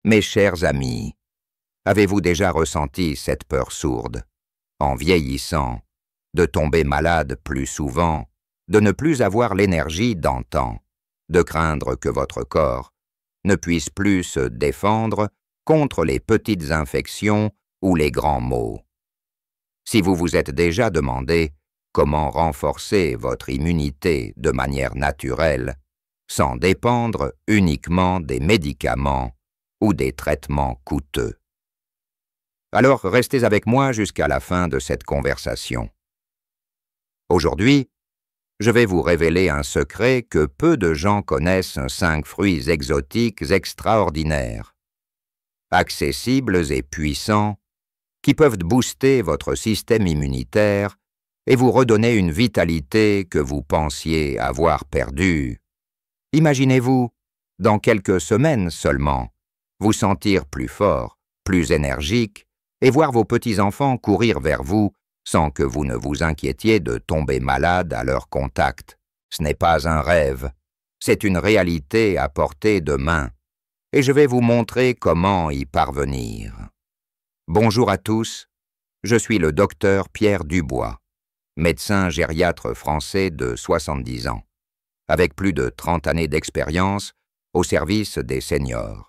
Mes chers amis, avez-vous déjà ressenti cette peur sourde, en vieillissant, de tomber malade plus souvent, de ne plus avoir l'énergie d'antan, de craindre que votre corps ne puisse plus se défendre contre les petites infections ou les grands maux? Si vous vous êtes déjà demandé comment renforcer votre immunité de manière naturelle, sans dépendre uniquement des médicaments ou des traitements coûteux. Alors restez avec moi jusqu'à la fin de cette conversation. Aujourd'hui, je vais vous révéler un secret que peu de gens connaissent, 5 fruits exotiques extraordinaires, accessibles et puissants, qui peuvent booster votre système immunitaire et vous redonner une vitalité que vous pensiez avoir perdue. Imaginez-vous, dans quelques semaines seulement, vous sentir plus fort, plus énergique, et voir vos petits-enfants courir vers vous sans que vous ne vous inquiétiez de tomber malade à leur contact. Ce n'est pas un rêve, c'est une réalité à portée de main, et je vais vous montrer comment y parvenir. Bonjour à tous, je suis le docteur Pierre Dubois, médecin gériatre français de 70 ans, avec plus de 30 années d'expérience au service des seniors.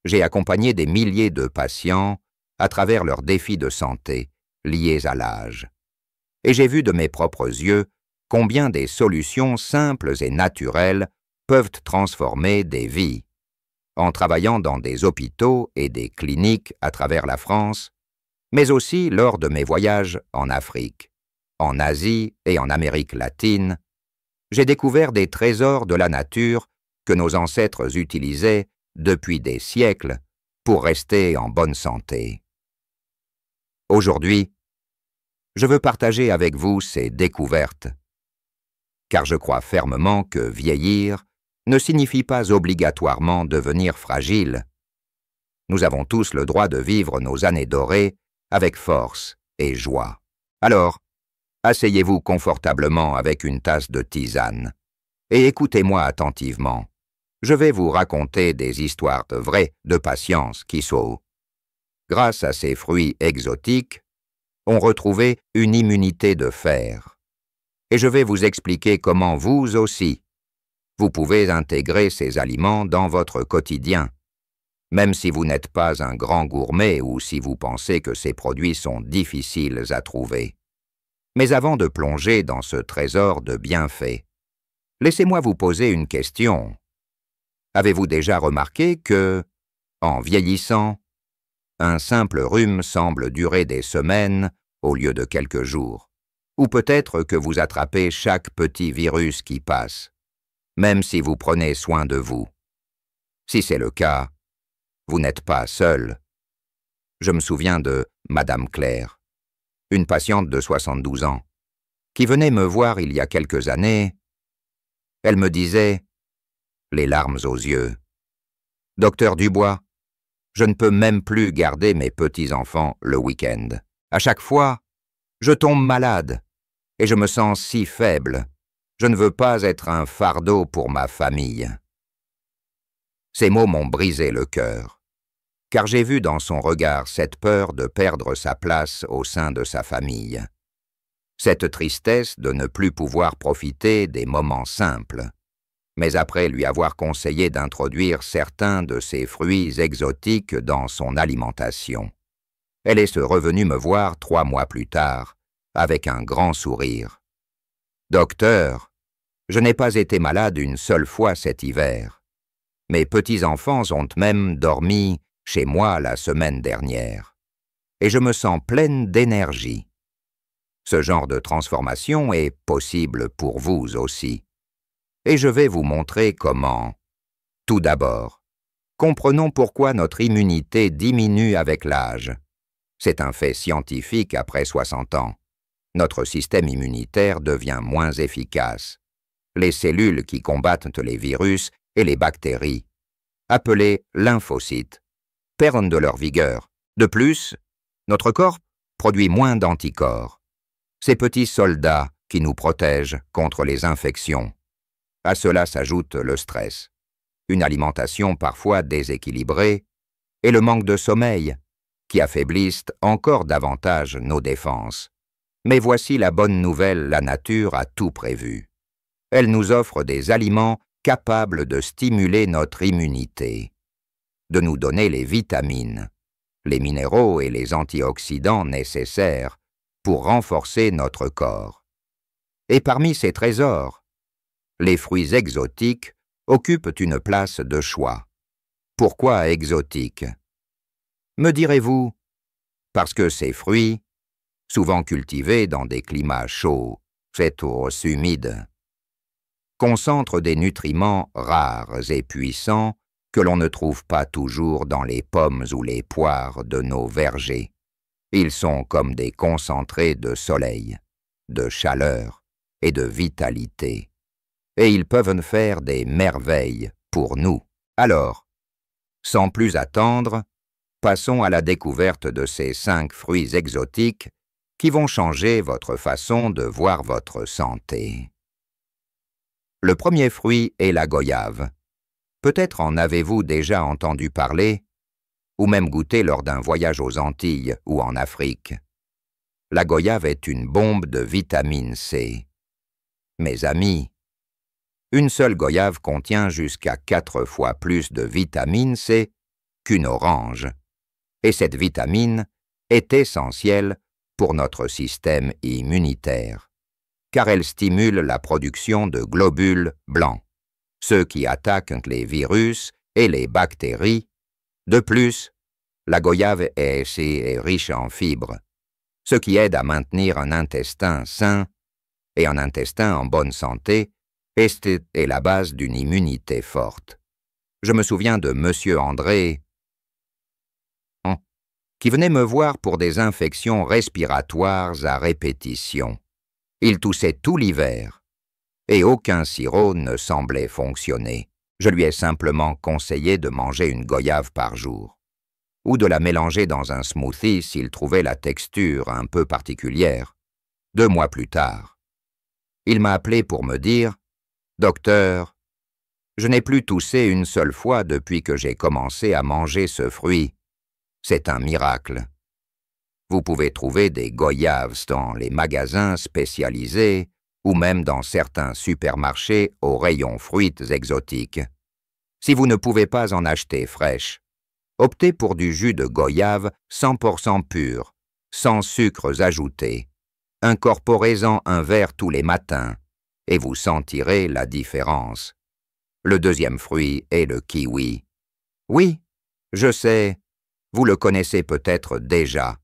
J'ai accompagné des milliers de patients à travers leurs défis de santé liés à l'âge. Et j'ai vu de mes propres yeux combien des solutions simples et naturelles peuvent transformer des vies. En travaillant dans des hôpitaux et des cliniques à travers la France, mais aussi lors de mes voyages en Afrique, en Asie et en Amérique latine, j'ai découvert des trésors de la nature que nos ancêtres utilisaient depuis des siècles pour rester en bonne santé. Aujourd'hui, je veux partager avec vous ces découvertes, car je crois fermement que vieillir ne signifie pas obligatoirement devenir fragile. Nous avons tous le droit de vivre nos années dorées avec force et joie. Alors, asseyez-vous confortablement avec une tasse de tisane et écoutez-moi attentivement. Je vais vous raconter des histoires vraies de patience qui sauvent. Grâce à ces fruits exotiques, ont retrouvé une immunité de fer. Et je vais vous expliquer comment vous aussi, vous pouvez intégrer ces aliments dans votre quotidien, même si vous n'êtes pas un grand gourmet ou si vous pensez que ces produits sont difficiles à trouver. Mais avant de plonger dans ce trésor de bienfaits, laissez-moi vous poser une question. Avez-vous déjà remarqué que, en vieillissant, un simple rhume semble durer des semaines au lieu de quelques jours, ou peut-être que vous attrapez chaque petit virus qui passe, même si vous prenez soin de vous. Si c'est le cas, vous n'êtes pas seul. Je me souviens de Madame Claire, une patiente de 72 ans, qui venait me voir il y a quelques années. Elle me disait, les larmes aux yeux, « Docteur Dubois, je ne peux même plus garder mes petits-enfants le week-end. À chaque fois, je tombe malade et je me sens si faible. Je ne veux pas être un fardeau pour ma famille. » Ces mots m'ont brisé le cœur, car j'ai vu dans son regard cette peur de perdre sa place au sein de sa famille, cette tristesse de ne plus pouvoir profiter des moments simples. Mais après lui avoir conseillé d'introduire certains de ces fruits exotiques dans son alimentation, elle est revenue me voir 3 mois plus tard, avec un grand sourire. « Docteur, je n'ai pas été malade une seule fois cet hiver. Mes petits-enfants ont même dormi chez moi la semaine dernière. Et je me sens pleine d'énergie. Ce genre de transformation est possible pour vous aussi. Et je vais vous montrer comment. Tout d'abord, comprenons pourquoi notre immunité diminue avec l'âge. C'est un fait scientifique après 60 ans. Notre système immunitaire devient moins efficace. Les cellules qui combattent les virus et les bactéries, appelées lymphocytes, perdent de leur vigueur. De plus, notre corps produit moins d'anticorps. Ces petits soldats qui nous protègent contre les infections. À cela s'ajoute le stress, une alimentation parfois déséquilibrée et le manque de sommeil, qui affaiblissent encore davantage nos défenses. Mais voici la bonne nouvelle, la nature a tout prévu. Elle nous offre des aliments capables de stimuler notre immunité, de nous donner les vitamines, les minéraux et les antioxydants nécessaires pour renforcer notre corps. Et parmi ces trésors, les fruits exotiques occupent une place de choix. Pourquoi exotiques? Me direz-vous, parce que ces fruits, souvent cultivés dans des climats chauds, secs, humides, concentrent des nutriments rares et puissants que l'on ne trouve pas toujours dans les pommes ou les poires de nos vergers. Ils sont comme des concentrés de soleil, de chaleur et de vitalité, et ils peuvent faire des merveilles pour nous. Alors, sans plus attendre, passons à la découverte de ces 5 fruits exotiques qui vont changer votre façon de voir votre santé. Le premier fruit est la goyave. Peut-être en avez-vous déjà entendu parler, ou même goûté lors d'un voyage aux Antilles ou en Afrique. La goyave est une bombe de vitamine C. Mes amis, une seule goyave contient jusqu'à 4 fois plus de vitamine C qu'une orange. Et cette vitamine est essentielle pour notre système immunitaire, car elle stimule la production de globules blancs, ceux qui attaquent les virus et les bactéries. De plus, la goyave est riche en fibres, ce qui aide à maintenir un intestin sain, et un intestin en bonne santé est la base d'une immunité forte. Je me souviens de Monsieur André, qui venait me voir pour des infections respiratoires à répétition. Il toussait tout l'hiver, et aucun sirop ne semblait fonctionner. Je lui ai simplement conseillé de manger une goyave par jour, ou de la mélanger dans un smoothie s'il trouvait la texture un peu particulière. 2 mois plus tard, il m'a appelé pour me dire « Docteur, je n'ai plus toussé une seule fois depuis que j'ai commencé à manger ce fruit. C'est un miracle. » Vous pouvez trouver des goyaves dans les magasins spécialisés ou même dans certains supermarchés au rayon fruits exotiques. Si vous ne pouvez pas en acheter fraîches, optez pour du jus de goyave 100% pur, sans sucres ajoutés. Incorporez-en un verre tous les matins et vous sentirez la différence. Le deuxième fruit est le kiwi. Oui, je sais, vous le connaissez peut-être déjà,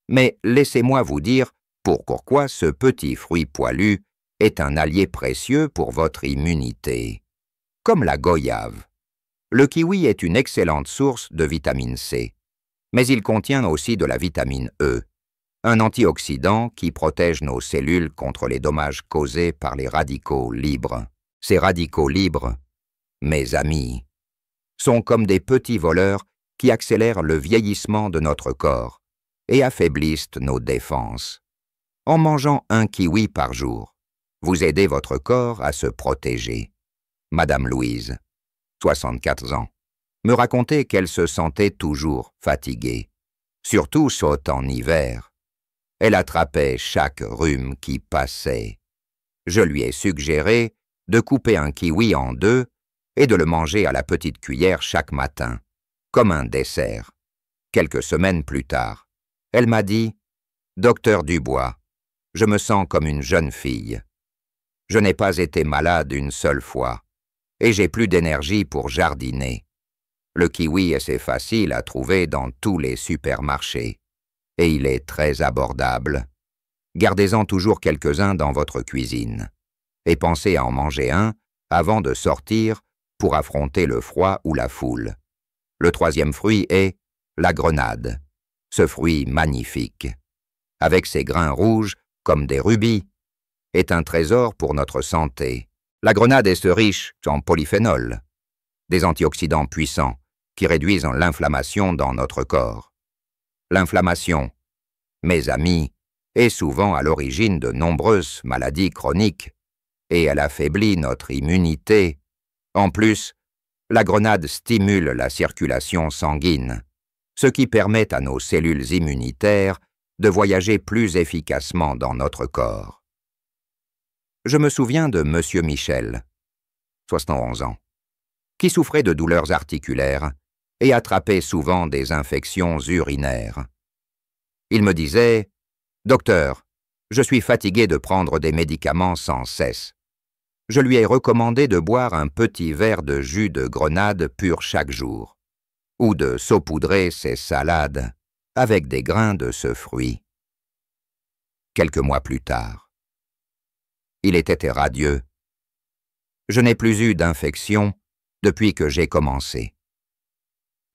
mais laissez-moi vous dire pourquoi ce petit fruit poilu est un allié précieux pour votre immunité. Comme la goyave, le kiwi est une excellente source de vitamine C, mais il contient aussi de la vitamine E, un antioxydant qui protège nos cellules contre les dommages causés par les radicaux libres. Ces radicaux libres, mes amis, sont comme des petits voleurs qui accélèrent le vieillissement de notre corps et affaiblissent nos défenses. En mangeant un kiwi par jour, vous aidez votre corps à se protéger. Madame Louise, 64 ans, me racontait qu'elle se sentait toujours fatiguée, surtout saute en hiver. Elle attrapait chaque rhume qui passait. Je lui ai suggéré de couper un kiwi en 2 et de le manger à la petite cuillère chaque matin, comme un dessert. Quelques semaines plus tard, elle m'a dit « Docteur Dubois, je me sens comme une jeune fille. Je n'ai pas été malade une seule fois, et j'ai plus d'énergie pour jardiner. Le kiwi est facile à trouver dans tous les supermarchés, et il est très abordable. Gardez-en toujours quelques-uns dans votre cuisine, et pensez à en manger un avant de sortir pour affronter le froid ou la foule. Le troisième fruit est la grenade, ce fruit magnifique, avec ses grains rouges comme des rubis, est un trésor pour notre santé. La grenade est riche en polyphénol, des antioxydants puissants qui réduisent l'inflammation dans notre corps. L'inflammation, mes amis, est souvent à l'origine de nombreuses maladies chroniques et elle affaiblit notre immunité. En plus, la grenade stimule la circulation sanguine ce qui permet à nos cellules immunitaires de voyager plus efficacement dans notre corps. Je me souviens de M. Michel, 71 ans, qui souffrait de douleurs articulaires et attrapait souvent des infections urinaires. Il me disait « Docteur, je suis fatigué de prendre des médicaments sans cesse. » Je lui ai recommandé de boire un petit verre de jus de grenade pur chaque jour, ou de saupoudrer ses salades avec des grains de ce fruit. Quelques mois plus tard, il était radieux. Je n'ai plus eu d'infection depuis que j'ai commencé,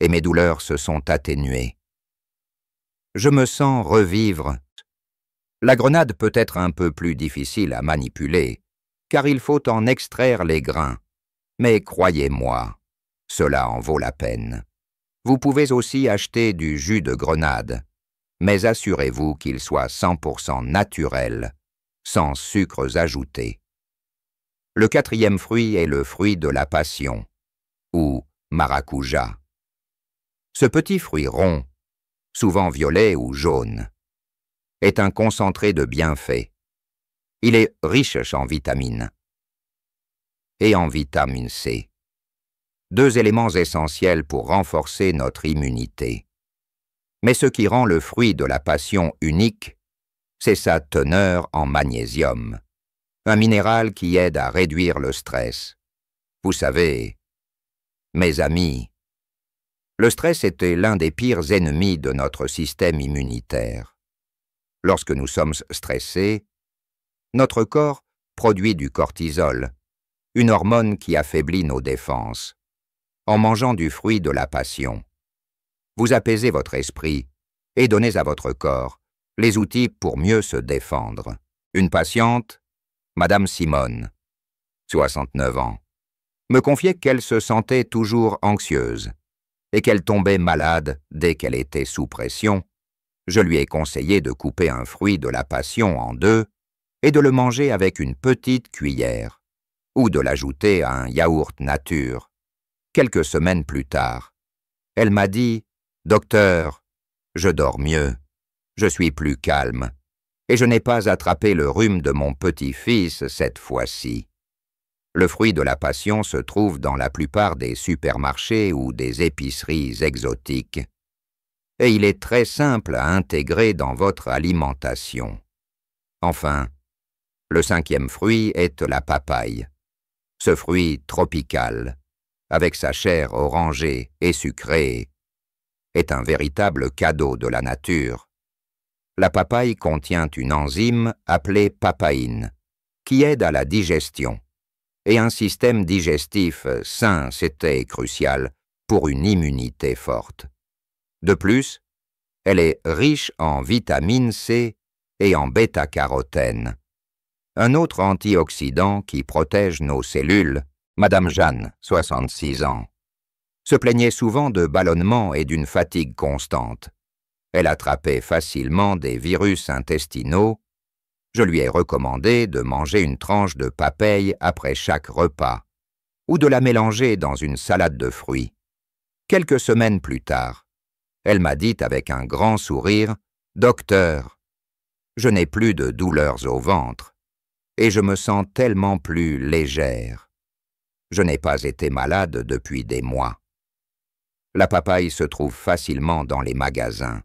et mes douleurs se sont atténuées. Je me sens revivre. La grenade peut être un peu plus difficile à manipuler, car il faut en extraire les grains. Mais croyez-moi, cela en vaut la peine. Vous pouvez aussi acheter du jus de grenade, mais assurez-vous qu'il soit 100% naturel, sans sucres ajoutés. Le quatrième fruit est le fruit de la passion, ou maracuja. Ce petit fruit rond, souvent violet ou jaune, est un concentré de bienfaits. Il est riche en vitamines et en vitamine C, deux éléments essentiels pour renforcer notre immunité. Mais ce qui rend le fruit de la passion unique, c'est sa teneur en magnésium, un minéral qui aide à réduire le stress. Vous savez, mes amis, le stress était l'un des pires ennemis de notre système immunitaire. Lorsque nous sommes stressés, notre corps produit du cortisol, une hormone qui affaiblit nos défenses. En mangeant du fruit de la passion, vous apaisez votre esprit et donnez à votre corps les outils pour mieux se défendre. Une patiente, Madame Simone, 69 ans, me confiait qu'elle se sentait toujours anxieuse et qu'elle tombait malade dès qu'elle était sous pression. Je lui ai conseillé de couper un fruit de la passion en deux et de le manger avec une petite cuillère, ou de l'ajouter à un yaourt nature. Quelques semaines plus tard, elle m'a dit « Docteur, je dors mieux, je suis plus calme, et je n'ai pas attrapé le rhume de mon petit-fils cette fois-ci. » Le fruit de la passion se trouve dans la plupart des supermarchés ou des épiceries exotiques, et il est très simple à intégrer dans votre alimentation. Enfin, le cinquième fruit est la papaye. Ce fruit tropical, avec sa chair orangée et sucrée, est un véritable cadeau de la nature. La papaye contient une enzyme appelée papaïne, qui aide à la digestion, et un système digestif sain, c'était crucial pour une immunité forte. De plus, elle est riche en vitamine C et en bêta-carotène, un autre antioxydant qui protège nos cellules. Madame Jeanne, 66 ans, se plaignait souvent de ballonnements et d'une fatigue constante. Elle attrapait facilement des virus intestinaux. Je lui ai recommandé de manger une tranche de papaye après chaque repas, ou de la mélanger dans une salade de fruits. Quelques semaines plus tard, elle m'a dit avec un grand sourire « Docteur, je n'ai plus de douleurs au ventre, et je me sens tellement plus légère. Je n'ai pas été malade depuis des mois. » La papaye se trouve facilement dans les magasins.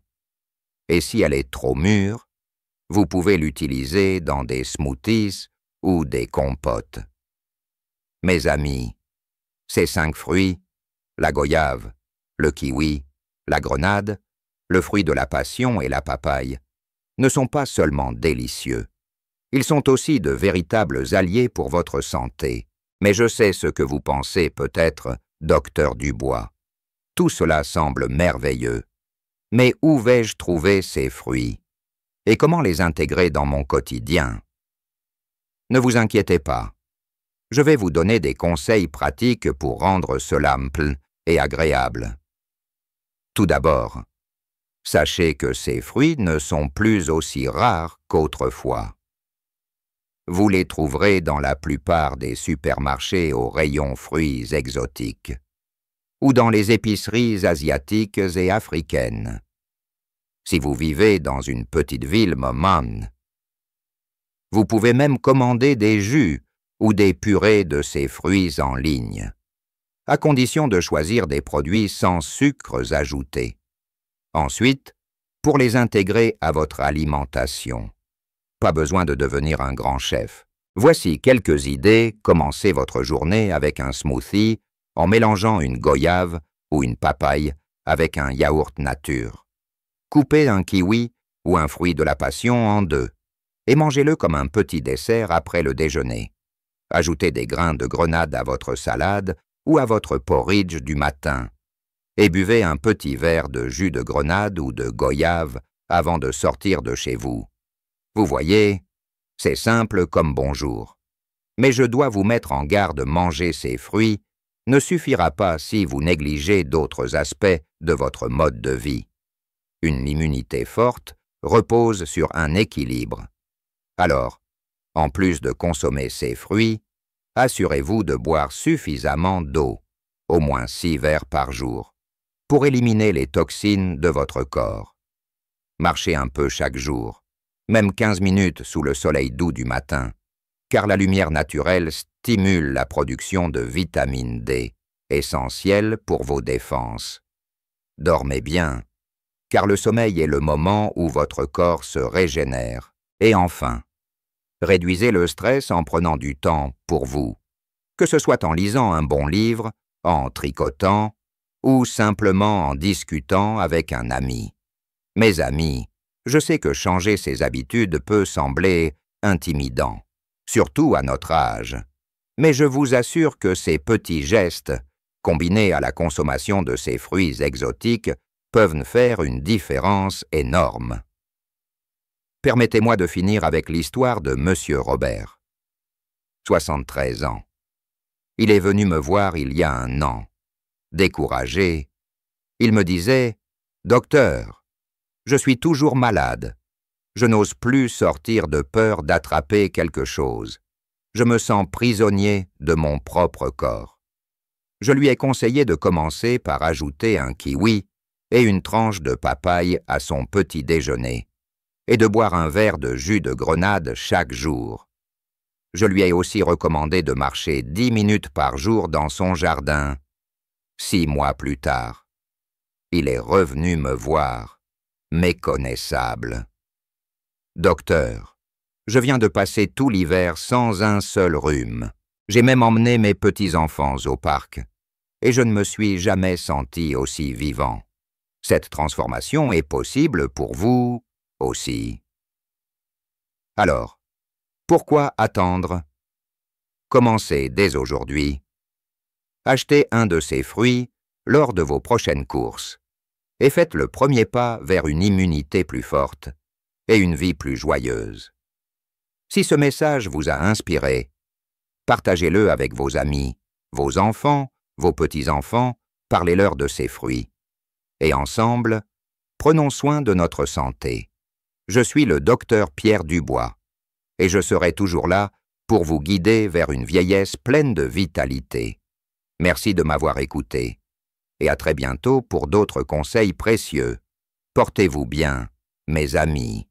Et si elle est trop mûre, vous pouvez l'utiliser dans des smoothies ou des compotes. Mes amis, ces 5 fruits, la goyave, le kiwi, la grenade, le fruit de la passion et la papaye, ne sont pas seulement délicieux. Ils sont aussi de véritables alliés pour votre santé. Mais je sais ce que vous pensez peut-être, docteur Dubois. Tout cela semble merveilleux. Mais où vais-je trouver ces fruits? Et comment les intégrer dans mon quotidien? Ne vous inquiétez pas. Je vais vous donner des conseils pratiques pour rendre cela simple et agréable. Tout d'abord, sachez que ces fruits ne sont plus aussi rares qu'autrefois. Vous les trouverez dans la plupart des supermarchés aux rayons fruits exotiques. ou dans les épiceries asiatiques et africaines. Si vous vivez dans une petite ville Moman, vous pouvez même commander des jus ou des purées de ces fruits en ligne, à condition de choisir des produits sans sucres ajoutés. Ensuite, pour les intégrer à votre alimentation. Pas besoin de devenir un grand chef. Voici quelques idées. Commencez votre journée avec un smoothie en mélangeant une goyave ou une papaye avec un yaourt nature. Coupez un kiwi ou un fruit de la passion en deux et mangez-le comme un petit dessert après le déjeuner. Ajoutez des grains de grenade à votre salade ou à votre porridge du matin et buvez un petit verre de jus de grenade ou de goyave avant de sortir de chez vous. Vous voyez, c'est simple comme bonjour. Mais je dois vous mettre en garde, manger ces fruits ne suffira pas si vous négligez d'autres aspects de votre mode de vie. Une immunité forte repose sur un équilibre. Alors, en plus de consommer ces fruits, assurez-vous de boire suffisamment d'eau, au moins 6 verres par jour, pour éliminer les toxines de votre corps. Marchez un peu chaque jour, même 15 minutes sous le soleil doux du matin, car la lumière naturelle stimule la production de vitamine D, essentielle pour vos défenses. Dormez bien, car le sommeil est le moment où votre corps se régénère. Et enfin, réduisez le stress en prenant du temps pour vous, que ce soit en lisant un bon livre, en tricotant, ou simplement en discutant avec un ami. Mes amis, je sais que changer ses habitudes peut sembler intimidant, surtout à notre âge. Mais je vous assure que ces petits gestes, combinés à la consommation de ces fruits exotiques, peuvent faire une différence énorme. Permettez-moi de finir avec l'histoire de Monsieur Robert. 73 ans. Il est venu me voir il y a un an. Découragé, il me disait « Docteur, je suis toujours malade. Je n'ose plus sortir de peur d'attraper quelque chose. Je me sens prisonnier de mon propre corps. » Je lui ai conseillé de commencer par ajouter un kiwi et une tranche de papaye à son petit déjeuner et de boire un verre de jus de grenade chaque jour. Je lui ai aussi recommandé de marcher 10 minutes par jour dans son jardin. 6 mois plus tard, il est revenu me voir, méconnaissable. Docteur, je viens de passer tout l'hiver sans un seul rhume. J'ai même emmené mes petits-enfants au parc, et je ne me suis jamais senti aussi vivant. Cette transformation est possible pour vous aussi. Alors, pourquoi attendre? Commencez dès aujourd'hui. Achetez un de ces fruits lors de vos prochaines courses et faites le premier pas vers une immunité plus forte et une vie plus joyeuse. Si ce message vous a inspiré, partagez-le avec vos amis, vos enfants, vos petits-enfants, parlez-leur de ces fruits. Et ensemble, prenons soin de notre santé. Je suis le docteur Pierre Dubois et je serai toujours là pour vous guider vers une vieillesse pleine de vitalité. Merci de m'avoir écouté et à très bientôt pour d'autres conseils précieux. Portez-vous bien, mes amis.